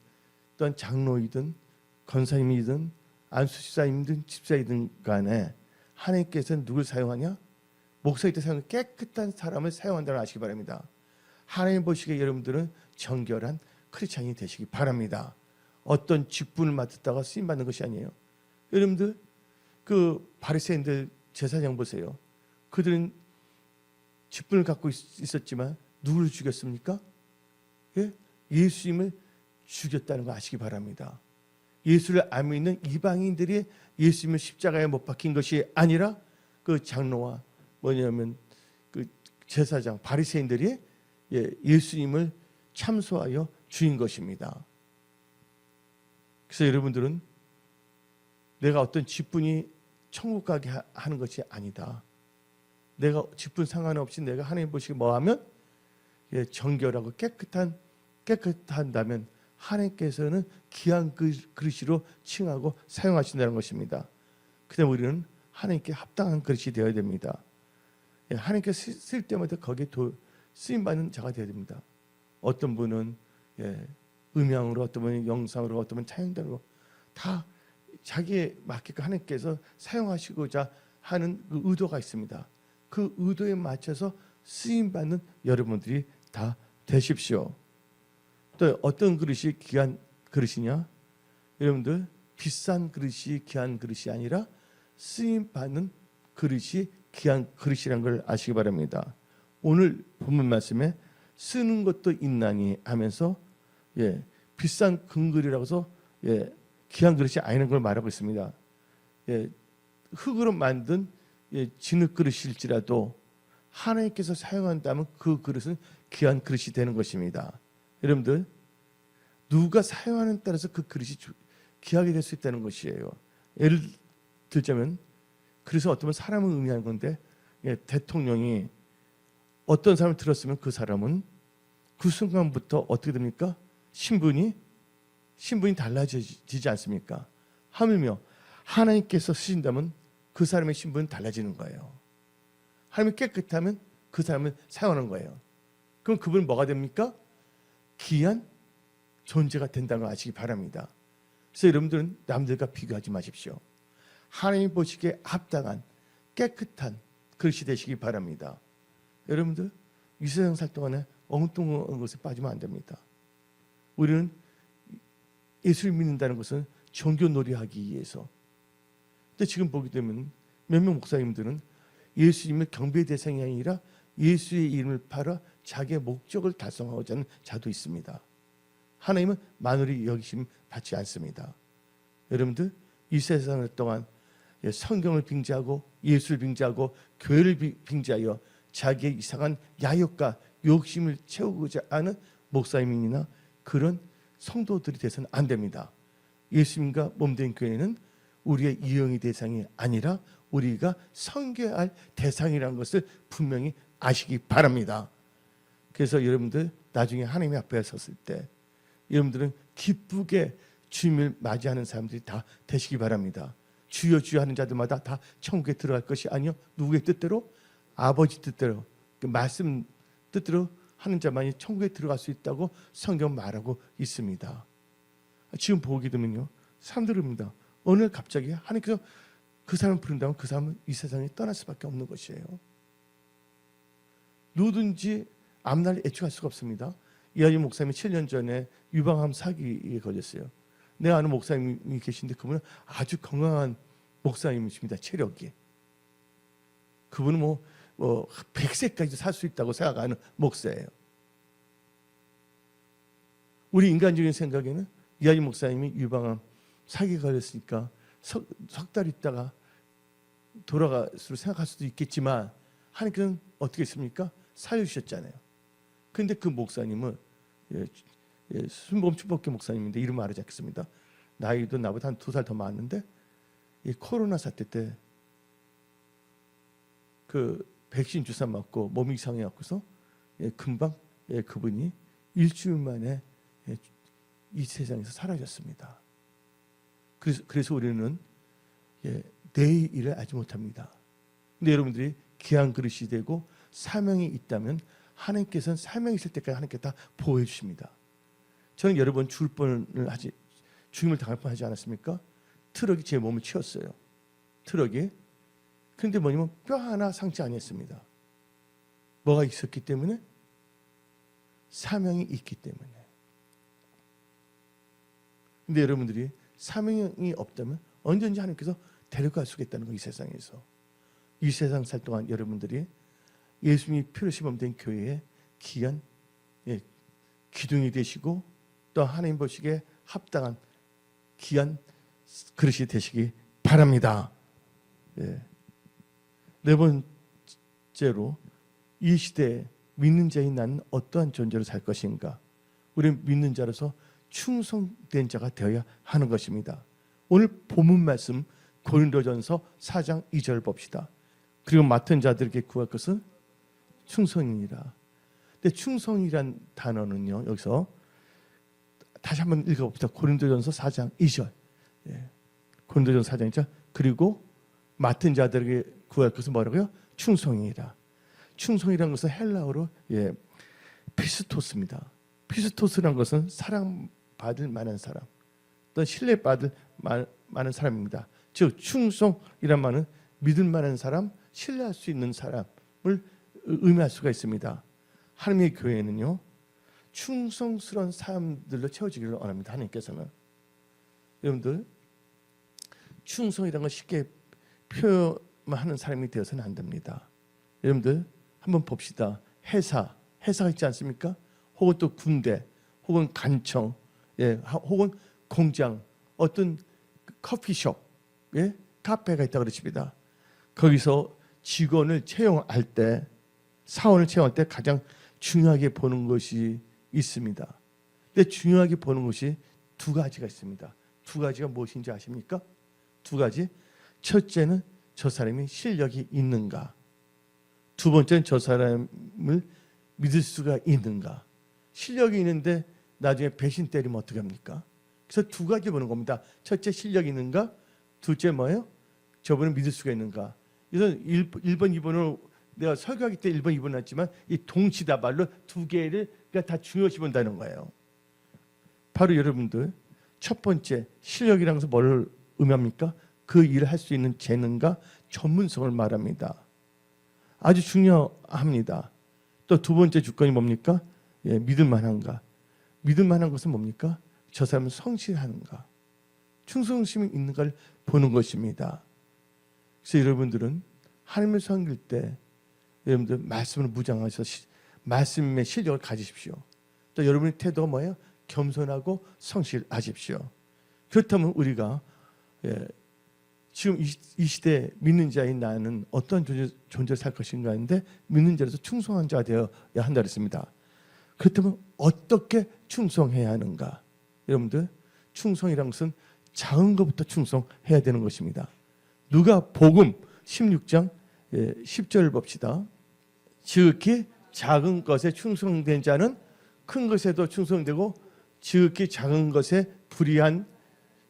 또한 장로이든 권사님이든 안수집사님이든 집사이든 간에 하나님께서는 누굴 사용하냐? 목사이든 사용하는 깨끗한 사람을 사용한다는 아시기 바랍니다. 하나님 보시기에 여러분들은 정결한 크리스찬이 되시기 바랍니다. 어떤 직분을 맡았다가 쓰임받는 것이 아니에요. 여러분들 그 바리새인들 제사장 보세요. 그들은 직분을 갖고 있었지만 누구를 죽였습니까? 예수님을 죽였다는 거 아시기 바랍니다. 예수를 안 믿는 이방인들이 예수님을 십자가에 못 박힌 것이 아니라 그 장로와 뭐냐면 그 제사장 바리새인들이 예수님을 참소하여 죽인 것입니다. 그래서 여러분들은 내가 어떤 직분이 천국 가게 하는 것이 아니다. 내가 직분 상관없이 내가 하나님 보시기에 뭐하면 정결하고 깨끗한다면 하나님께서는 귀한 그릇으로 칭하고 사용하신다는 것입니다. 그다음에 우리는 하나님께 합당한 그릇이 되어야 됩니다. 하나님께 쓸 때마다 거기에 쓰임받는 자가 되어야 됩니다. 어떤 분은 음향으로, 어떤 분은 영상으로, 어떤 분은 찬양단으로 다 자기에 맞게끔 하나님께서 사용하시고자 하는 그 의도가 있습니다. 그 의도에 맞춰서 쓰임받는 여러분들이 다 되십시오. 또 어떤 그릇이 귀한 그릇이냐? 여러분들 비싼 그릇이 귀한 그릇이 아니라 쓰임받는 그릇이 귀한 그릇이라는 걸 아시기 바랍니다. 오늘 본문 말씀에 쓰는 것도 있나니 하면서 비싼 금그리라고 해서 귀한 그릇이 아니라는 걸 말하고 있습니다. 흙으로 만든 진흙 그릇일지라도 하나님께서 사용한다면 그 그릇은 귀한 그릇이 되는 것입니다. 여러분들 누가 사용하는 따라서 그 그릇이 귀하게 될 수 있다는 것이에요. 예를 들자면 그래서 어떤 사람을 의미하는 건데 대통령이 어떤 사람을 들었으면 그 사람은 그 순간부터 어떻게 됩니까? 신분이 달라지지 않습니까? 하물며 하나님께서 쓰신다면 그 사람의 신분은 달라지는 거예요. 하나님이 깨끗하면 그 사람을 사용하는 거예요. 그럼 그분은 뭐가 됩니까? 귀한 존재가 된다는 걸 아시기 바랍니다. 그래서 여러분들은 남들과 비교하지 마십시오. 하나님 보시기에 합당한 깨끗한 그릇이 되시기 바랍니다. 여러분들 이 세상 살 동안에 엉뚱한 것에 빠지면 안 됩니다. 우리는 예수를 믿는다는 것은 종교놀이하기 위해서. 근데 지금 보게 되면 몇몇 목사님들은 예수님을 경배의 대상이 아니라 예수의 이름을 팔아 자기의 목적을 달성하고자 하는 자도 있습니다. 하나님은 만월이 여기심 받지 않습니다. 여러분들 이 세상 동안 성경을 빙자하고 예수를 빙자하고 교회를 빙자하여 자기의 이상한 야욕과 욕심을 채우고자 하는 목사님이나 그런 성도들이 돼서는 안 됩니다. 예수님과 몸된 교회는 우리의 이용의 대상이 아니라 우리가 섬겨야 할 대상이라는 것을 분명히 아시기 바랍니다. 그래서 여러분들 나중에 하나님 앞에 섰을 때 여러분들은 기쁘게 주님을 맞이하는 사람들이 다 되시기 바랍니다. 주여 주여 하는 자들마다 다 천국에 들어갈 것이 아니요 누구의 뜻대로? 아버지 뜻대로, 그 말씀 뜻대로 하는 자만이 천국에 들어갈 수 있다고 성경 말하고 있습니다. 지금 보게 되면요 사람들입니다. 어느 날 갑자기 하나님께서 그 사람을 부른다면 그 사람은 이 세상에 떠날 수밖에 없는 것이에요. 누구든지 앞날 예측할 수가 없습니다. 이하진 목사님이 7년 전에 유방암 사기에 걸렸어요. 내가 아는 목사님이 계신데 그분은 아주 건강한 목사님이십니다. 체력이. 그분은 뭐 100세까지 살 수 있다고 생각하는 목사예요. 우리 인간적인 생각에는 이하진 목사님이 유방암 사기에 걸렸으니까 석 달 있다가 돌아가수로 생각할 수도 있겠지만 하나님께서는 어떻게 했습니까? 살려주셨잖아요. 그런데 그 목사님은 순복음 축복교 목사님인데 이름 말하지 않겠습니다. 나이도 나보다 한 2살 더 많은데 이 코로나 사태 때 그 백신 주사 맞고 몸이 이상해갖고서 금방 그분이 일주일 만에 이 세상에서 사라졌습니다. 그래서 우리는 내일 일을 알지 못합니다. 근데 여러분들이 귀한 그릇이 되고 사명이 있다면 하나님께서는 사명이 있을 때까지 하나님께 다 보호해 주십니다. 저는 여러 번 죽임을 당할 뻔하지 않았습니까? 트럭이 제 몸을 치웠어요. 트럭이. 그런데 뭐냐면 뼈 하나 상처 아니었습니다. 뭐가 있었기 때문에? 사명이 있기 때문에. 근데 여러분들이 사명이 없다면 언제든지 하나님께서 데려갈 수 있다는 거, 이 세상에서. 이 세상 살 동안 여러분들이 예수님이 피로 시범된 교회에 귀한 기둥이 되시고 또 하나님 보시기에 합당한 귀한 그릇이 되시기 바랍니다. 네 번째로 이 시대에 믿는 자인 나는 어떠한 존재로 살 것인가? 우리는 믿는 자로서 충성된 자가 되어야 하는 것입니다. 오늘 본문 말씀 고린도전서 4장 2절 봅시다. 그리고 맡은 자들에게 구할 것은 충성이니라. 근데 충성이란 단어는요, 여기서 다시 한번 읽어봅시다. 고린도전서 4장 2절. 고린도전서 4장 2절. 그리고 맡은 자들에게 구할 것은 뭐라고요? 충성이니라. 충성이라는 것은 헬라어로 피스토스입니다. 피스토스라는 것은 사랑받을 만한 사람, 또 신뢰받을 만한 사람입니다. 즉 충성이란 말은 믿을 만한 사람, 신뢰할 수 있는 사람을 의미할 수가 있습니다. 하나님의 교회는요, 충성스러운 사람들로 채워지기를 원합니다. 하나님께서는. 여러분들, 충성이라는 걸 쉽게 표현하는 사람이 되어서는 안 됩니다. 여러분들 한번 봅시다. 회사가 있지 않습니까? 혹은 또 군대, 혹은 간청, 혹은 공장, 어떤 커피숍, 카페가 있다고 그러십니다. 거기서 직원을 채용할 때, 사원을 채용할 때 가장 중요하게 보는 것이 있습니다. 근데 중요하게 보는 것이 두 가지가 있습니다. 두 가지가 무엇인지 아십니까? 두 가지. 첫째는 저 사람이 실력이 있는가. 두 번째는 저 사람을 믿을 수가 있는가. 실력이 있는데 나중에 배신 때리면 어떻게 합니까? 그래서 두 가지 보는 겁니다. 첫째, 실력이 있는가. 둘째 뭐예요? 저분을 믿을 수가 있는가. 그래서 1번, 2번으로 내가 설교하기 때 1번, 2번 했지만 이 동시다발로 두 개를 다 중요시 본다는 거예요. 바로 여러분들 첫 번째, 실력이라는 것은 뭘 의미합니까? 그 일을 할 수 있는 재능과 전문성을 말합니다. 아주 중요합니다. 또 두 번째 주권이 뭡니까? 믿을 만한가. 믿을 만한 것은 뭡니까? 저 사람은 성실한가. 충성심이 있는 걸 보는 것입니다. 그래서 여러분들은 하나님을 섬길 때 여러분들 말씀을 무장하셔서 말씀의 실력을 가지십시오. 또 여러분의 태도가 뭐예요? 겸손하고 성실하십시오. 그렇다면 우리가 지금 이 시대에 믿는 자인 나는 어떤 존재를 살 것인가 하는데 믿는 자로서 충성한 자가 되어야 한다 그랬습니다. 그렇다면 어떻게 충성해야 하는가? 여러분들 충성이란 것은 작은 것부터 충성해야 되는 것입니다. 누가복음 16장 10절 봅시다. 지극히 작은 것에 충성된 자는 큰 것에도 충성되고 지극히 작은 것에 불의한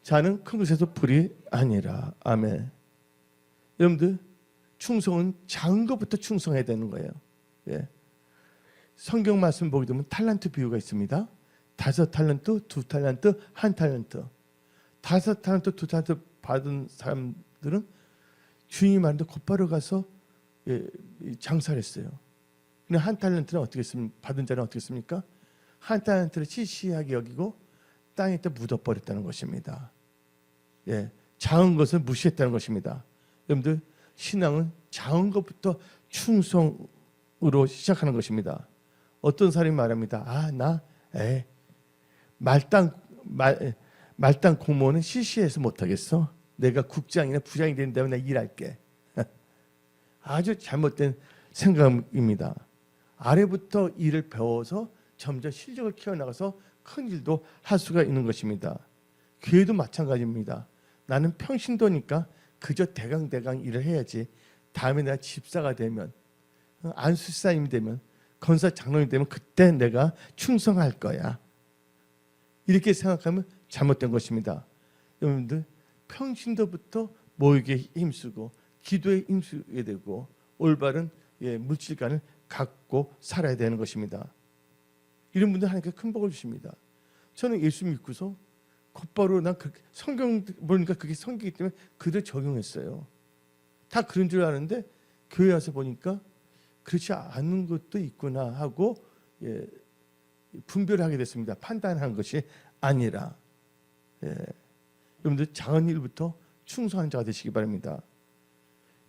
자는 큰 것에도 불이 아니라. 아멘. 여러분들 충성은 작은 것부터 충성해야 되는 거예요. 성경 말씀 보게 되면 탈란트 비유가 있습니다. 5달란트, 2달란트, 1달란트. 5달란트, 2달란트 받은 사람들은 주인이 말인데 곧바로 가서 장사를 했어요. 근데 한 달란트는 어떻게 받은 자는 어떻게 했습니까? 한 달란트를 시시하게 여기고 땅에다 묻어버렸다는 것입니다. 작은 것을 무시했다는 것입니다. 여러분들 신앙은 작은 것부터 충성으로 시작하는 것입니다. 어떤 사람이 말합니다. 나 말단 공무원은 시시해서 못하겠어. 내가 국장이나 부장이 된다면 내가 일할게. 아주 잘못된 생각입니다. 아래부터 일을 배워서 점점 실력을 키워나가서 큰 일도 할 수가 있는 것입니다. 교회도 마찬가지입니다. 나는 평신도니까 그저 대강 일을 해야지. 다음에 내가 집사가 되면, 안수사님이 되면, 건사 장로님이 되면 그때 내가 충성할 거야. 이렇게 생각하면 잘못된 것입니다. 여러분들 평신도부터 모욕에 힘쓰고 기도에 힘쓰게 되고 올바른 물질관을 갖고 살아야 되는 것입니다. 이런 분들 하나님께 큰 복을 주십니다. 저는 예수 믿고서 곧바로 난 성경 보니까 그게 성경이기 때문에 그대로 적용했어요. 다 그런 줄 아는데 교회 와서 보니까 그렇지 않은 것도 있구나 하고 분별하게 됐습니다. 판단한 것이 아니라. 여러분들 작은 일부터 충성하는 자가 되시기 바랍니다.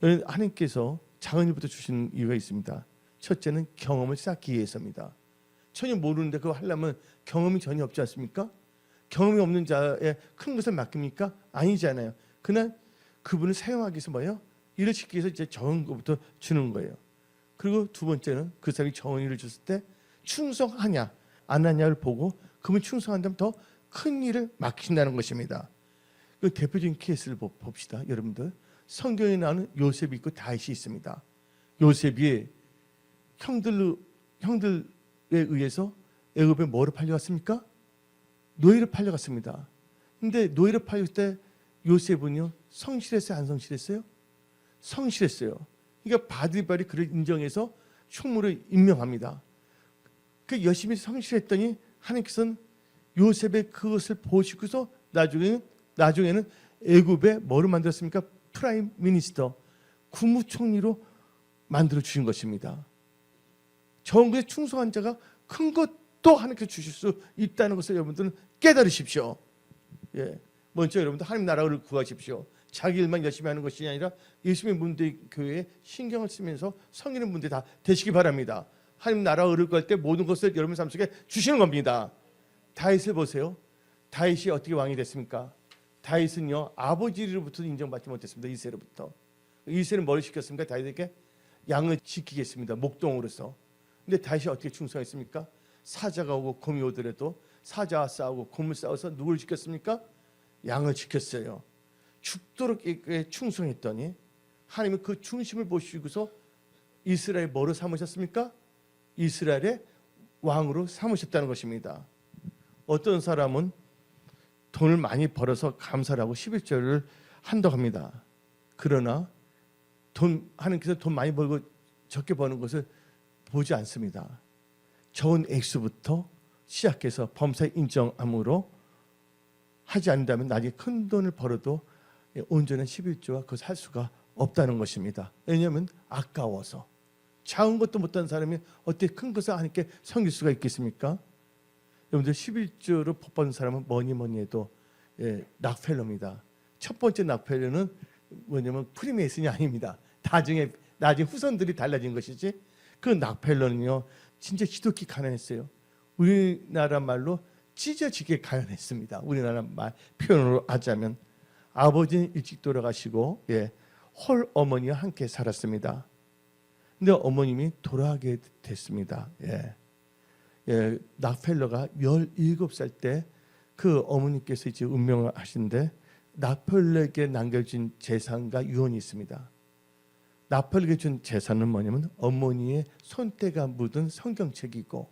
하나님께서 작은 일부터 주시는 이유가 있습니다. 첫째는 경험을 쌓기 위해서입니다. 전혀 모르는데 그거 하려면 경험이 전혀 없지 않습니까? 경험이 없는 자에 큰 것을 맡깁니까? 아니잖아요. 그냥 그분을 사용하기 위해서 뭐예요? 일을 시키기 위해서 이제 적은 것부터 주는 거예요. 그리고 두 번째는 그 사람이 적은 일을 줬을 때 충성하냐 안 하냐를 보고 그분 충성한다면 더 큰 일을 맡기신다는 것입니다. 그 대표적인 케이스를 봅시다. 여러분들 성경에 나오는 요셉이 있고 다윗이 있습니다. 요셉이 형들에 의해서 애굽에 뭐로 팔려갔습니까? 노예로 팔려갔습니다. 근데 노예로 팔렸을 때 요셉은요 성실했어요? 안 성실했어요? 성실했어요. 그러니까 바디발이 그를 인정해서 총무를 임명합니다. 그 열심히 성실했더니 하나님께서는 요셉의 그것을 보시고서 나중에는 애굽에 뭐를 만들었습니까? 프라임 미니스터, 국무총리로 만들어 주신 것입니다. 정국에 충성한 자가 큰 것도 하나님께서 주실 수 있다는 것을 여러분들은 깨달으십시오. 먼저 여러분들 하나님 나라를 구하십시오. 자기 일만 열심히 하는 것이 아니라 예수님의 문대 교회에 신경을 쓰면서 성인의 문제 다 되시기 바랍니다. 하나님 나라를 구할 때 모든 것을 여러분 삶 속에 주시는 겁니다. 다윗을 보세요. 다윗이 어떻게 왕이 됐습니까? 다윗은요 아버지로부터 인정받지 못했습니다. 이새로부터. 이새는 뭘 시켰습니까? 다윗에게 양을 지키겠습니다. 목동으로서. 근데 다윗이 어떻게 충성했습니까? 사자가 오고 곰이 오더라도 사자와 싸우고 곰을 싸워서 누굴 지켰습니까? 양을 지켰어요. 죽도록 충성했더니 하나님은 그 중심을 보시고서 이스라엘 뭐로 삼으셨습니까? 이스라엘의 왕으로 삼으셨다는 것입니다. 어떤 사람은 돈을 많이 벌어서 감사를 하고 11조를 한다고 합니다. 그러나 하나님께서 돈 많이 벌고 적게 버는 것을 보지 않습니다. 적은 액수부터 시작해서 범사에 인정함으로 하지 않는다면 나중에 큰 돈을 벌어도 온전한 11조와 그것을 할 수가 없다는 것입니다. 왜냐하면 아까워서. 작은 것도 못하는 사람이 어떻게 큰 것을 하나님께 섬길 수가 있겠습니까? 여러분들 11조로 복 받은 사람은 뭐니 해도 락펠러입니다. 첫 번째 락펠러는 뭐냐면 프리메이슨이 아닙니다. 나중에 후손들이 달라진 것이지. 그 락펠러는요 진짜 지독히 가난했어요. 우리나라 말로 찢어지게 가난했습니다. 우리나라 말 표현으로 하자면 아버지는 일찍 돌아가시고 홀 어머니와 함께 살았습니다. 근데 어머님이 돌아가게 됐습니다. 락펠러가 17살 때 그 어머니께서 이제 운명을 하신데 락펠러에게 남겨진 재산과 유언이 있습니다. 락펠러에게 준 재산은 뭐냐면 어머니의 손때가 묻은 성경책이고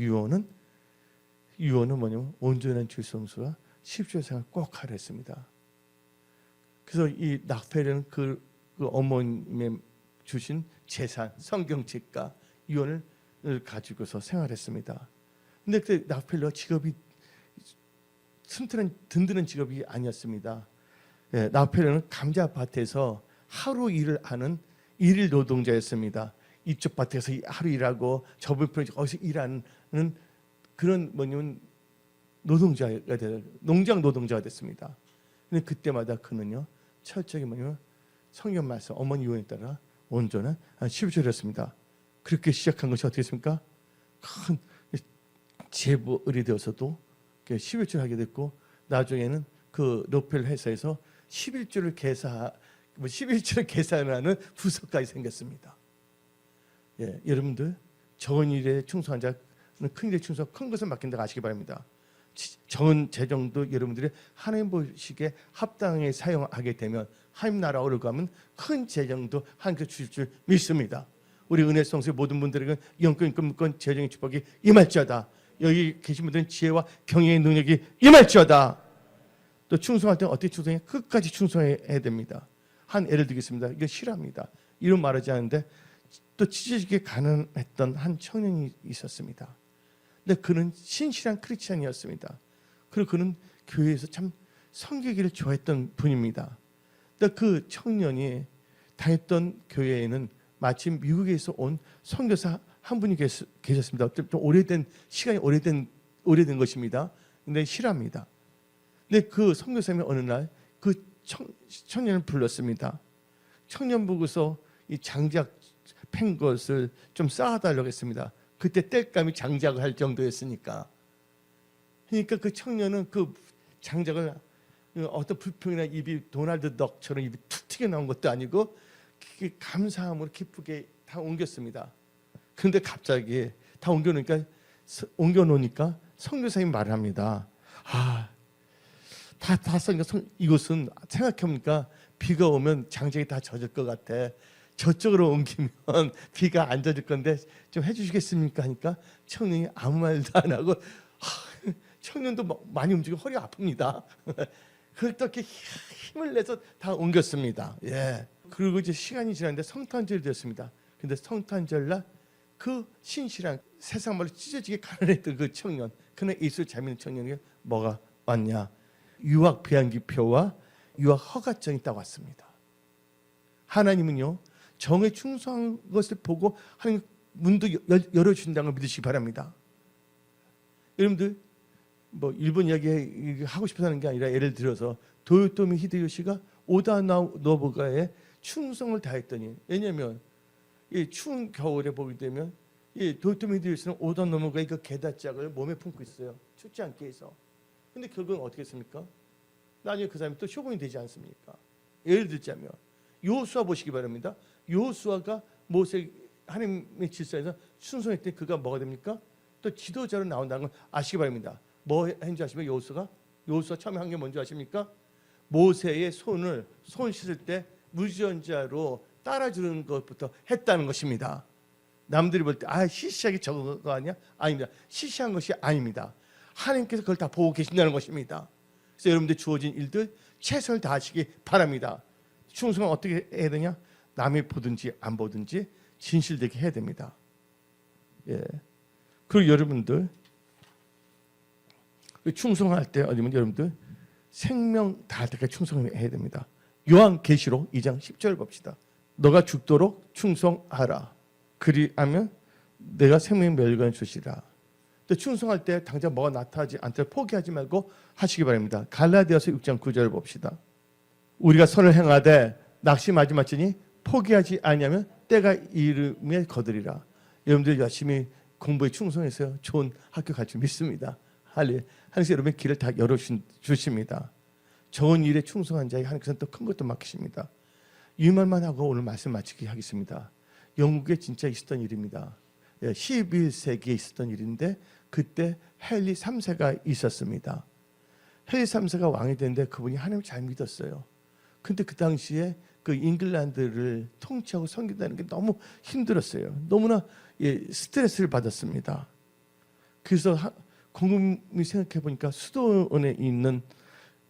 유언은 뭐냐면 온전한 질성수와 10조 생활 꼭 하라 했습니다. 그래서 이 락펠러는 그 어머님의 주신 재산, 성경책과 유언을 가지고서 생활했습니다. 근데 그 락펠러 직업이 튼튼한 든든한 직업이 아니었습니다. 락펠러는 감자밭에서 하루 일을 하는 일일 노동자였습니다. 이쪽 밭에서 하루 일하고 저번 편에 어디서 일하는 그런 뭐냐면 노동자가 농장 노동자가 됐습니다. 근데 그때마다 그는요 철저히 뭐냐면 성경 말씀 어머니 유언에 따라 온전한 11절이었습니다. 그렇게 시작한 것이 어떻게 됐습니까? 큰 재벌이 되어서도 11절 하게 됐고 나중에는 그 로펠 회사에서 11조를 계산하는 부서까지 생겼습니다. 예, 여러분들 적은 일에 충성한 자는 큰 일에 충성, 큰 것을 맡긴다고 아시기 바랍니다. 적은 재정도 여러분들이 하나님 보시기에 합당하게 사용하게 되면 하나님 나라 오르가면 큰 재정도 하나님께서 주실 줄 믿습니다. 우리 은혜성수의 모든 분들에게 영권 재정의 축복이 임할지어다. 여기 계신 분들은 지혜와 경영의 능력이 임할지어다. 또 충성할 때는 어떻게 충성해? 끝까지 충성해야 됩니다. 한 예를 들겠습니다. 이거 실화입니다. 이런 말하지 않는데 또 찢어지게 가난했던 한 청년이 있었습니다. 근데 그는 신실한 크리스찬이었습니다. 그리고 그는 교회에서 참 섬기기를 좋아했던 분입니다. 근데 그 청년이 다녔던 교회에는 마침 미국에서 온 선교사 한 분이 계셨습니다. 좀 오래된 시간이 오래된 것입니다. 근데 실화입니다. 근데 그 선교사님이 어느 날 그 청년을 불렀습니다. 청년 보고서 이 장작 팬 것을 좀 쌓아달라고 했습니다. 그때 땔감이 장작을 할 정도였으니까. 그러니까 그 청년은 그 장작을 어떤 불평이나 입이 도날드 덕처럼 입이 툭 튀겨 나온 것도 아니고 감사함으로 기쁘게 다 옮겼습니다. 그런데 갑자기 다 옮겨놓으니까 선교사님이 말을 합니다. 다 써니까 이곳은 생각해보니까 비가 오면 장작이 다 젖을 것 같아. 저쪽으로 옮기면 비가 안 젖을 건데 좀 해주시겠습니까? 하니까 청년이 아무 말도 안 하고 청년도 많이 움직이고 허리 아픕니다. 그걸 또 이렇게 힘을 내서 다 옮겼습니다. 예. 그리고 이제 시간이 지났는데 성탄절이 됐습니다. 근데 성탄절날 그 신실한 세상 말로 찢어지게 가난했던 그 청년, 그는 예수 잘 믿는 청년에게 뭐가 왔냐? 유학 비행기표와 유학 허가증이 딱 왔습니다. 하나님은요 정에 충성한 것을 보고 하나님 문도 열어준다는 걸 믿으시기 바랍니다. 여러분들 뭐 일본 이야기 하고 싶어서 하는 게 아니라 예를 들어서 도요토미 히데요시가 오다 노부가에 충성을 다했더니, 왜냐하면 이 추운 겨울에 보게 되면 이 도요토미 히데요시는 오다 노부가의 그 게다짝을 몸에 품고 있어요. 춥지 않게 해서. 근데 결국은 어떻게 했습니까? 나중에 그 사람이 또 쇼군이 되지 않습니까? 예를 들자면 요수아 보시기 바랍니다. 요수아가 모세 하나님의 질서에서 충성했더니 그가 뭐가 됩니까? 또 지도자로 나온다는 걸 아시기 바랍니다. 뭐 했는지 아십니까? 요수아 처음에 한 게 뭔지 아십니까? 모세의 손 씻을 때 무지연자로 따라주는 것부터 했다는 것입니다. 남들이 볼 때 시시하게 저거 아니야? 아닙니다. 시시한 것이 아닙니다. 하나님께서 그걸 다 보고 계신다는 것입니다. 그래서 여러분들 주어진 일들 최선을 다하시기 바랍니다. 충성은 어떻게 해야 되냐? 남이 보든지 안 보든지 진실되게 해야 됩니다. 예. 그리고 여러분들 충성할 때 어디면 여러분들 생명 다할 때까지 충성해야 됩니다. 요한계시록 2장 10절 봅시다. 너가 죽도록 충성하라. 그리하면 내가 생명의 멸관을 주시라. 충성할 때 당장 뭐가 나타나지 않도록 포기하지 말고 하시기 바랍니다. 갈라디아서 6장 9절 봅시다. 우리가 선을 행하되 낙심하지 말지니 포기하지 아니하면 때가 이름에 거두리라. 여러분들 열심히 공부에 충성해서 좋은 학교 갈 줄 믿습니다. 하나님께서 여러분의 길을 다 열어주십니다. 좋은 일에 충성한 자에게 하나님께서는 또 큰 것도 맡기십니다. 이 말만 하고 오늘 말씀 마치기 하겠습니다. 영국에 진짜 있었던 일입니다. 11세기에 있었던 일인데 그때 헨리 3세가 있었습니다. 헨리 3세가 왕이 됐는데 그분이 하나님을 잘 믿었어요. 근데 그 당시에 그 잉글랜드를 통치하고 섬긴다는 게 너무 힘들었어요. 너무나 스트레스를 받았습니다. 그래서 곰곰이 생각해 보니까 수도원에 있는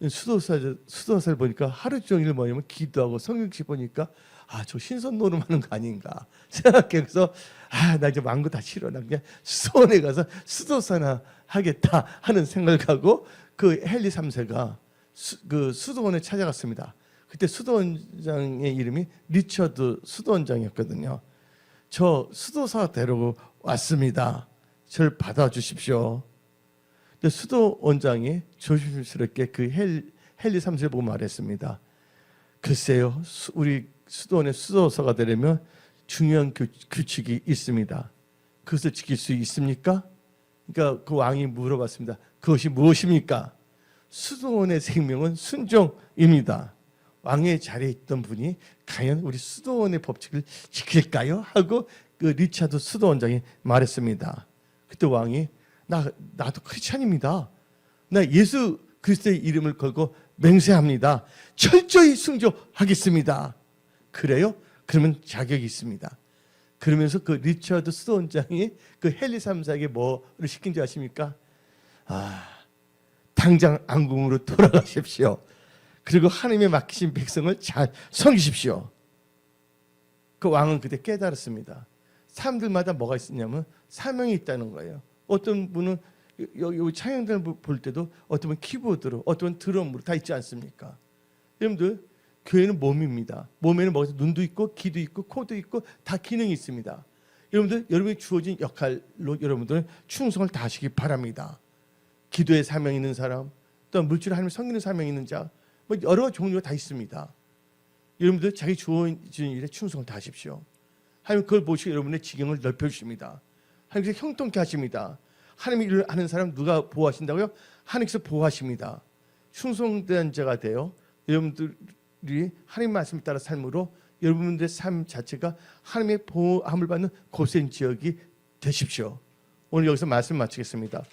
수도사를 보니까 하루 종일 뭐냐면 기도하고 성경책 보니까 저 신선 노름하는 거 아닌가 생각해서 나 이제 왕고 다 싫어. 나 그냥 수도원에 가서 수도사나 하겠다 하는 생각을 하고 그 헨리 3세가 그 수도원에 찾아갔습니다. 그때 수도원장의 이름이 리처드 수도원장이었거든요. 저 수도사 데리고 왔습니다. 저를 받아주십시오. 근데 수도원장이 조심스럽게 그 헨리 3세를 보고 말했습니다. 글쎄요, 우리 수도원의 수도사가 되려면 중요한 규칙이 있습니다. 그것을 지킬 수 있습니까? 그러니까 그 왕이 물어봤습니다. 그것이 무엇입니까? 수도원의 생명은 순종입니다. 왕의 자리에 있던 분이 과연 우리 수도원의 법칙을 지킬까요? 하고 그 리차드 수도원장이 말했습니다. 그때 왕이 나도 크리스찬입니다. 나 예수 그리스도의 이름을 걸고 맹세합니다. 철저히 순종하겠습니다. 그래요? 그러면 자격이 있습니다. 그러면서 그 리처드 수도원장이 그 헨리 3세에게 뭐를 시킨 줄 아십니까? 당장 왕궁으로 돌아가십시오. 그리고 하나님의 맡기신 백성을 잘 섬기십시오. 그 왕은 그때 깨달았습니다. 사람들마다 뭐가 있었냐면 사명이 있다는 거예요. 어떤 분은 여기 찬양들 볼 때도 어떤 분은 키보드로, 어떤 분은 드럼으로 다 있지 않습니까? 여러분들 교회는 몸입니다. 몸에는 뭐가 눈도 있고 귀도 있고 코도 있고 다 기능이 있습니다. 여러분들 여러분이 주어진 역할로 여러분들은 충성을 다하시기 바랍니다. 기도에 사명 있는 사람, 또 물질을 하나님 섬기는 사명 있는 자, 뭐 여러 종류가 다 있습니다. 여러분들 자기 주어진 일에 충성을 다하십시오. 하나님 그걸 보시고 여러분의 지경을 넓혀주십니다. 하나님께서 형통케 하십니다. 하나님의 일을 하는 사람 누가 보호하신다고요? 하나님께서 보호하십니다. 충성된 자가 되어 여러분들이 하나님 말씀에 따라 삶으로 여러분들의 삶 자체가 하나님의 보호함을 받는 고센 지역이 되십시오. 오늘 여기서 말씀 마치겠습니다.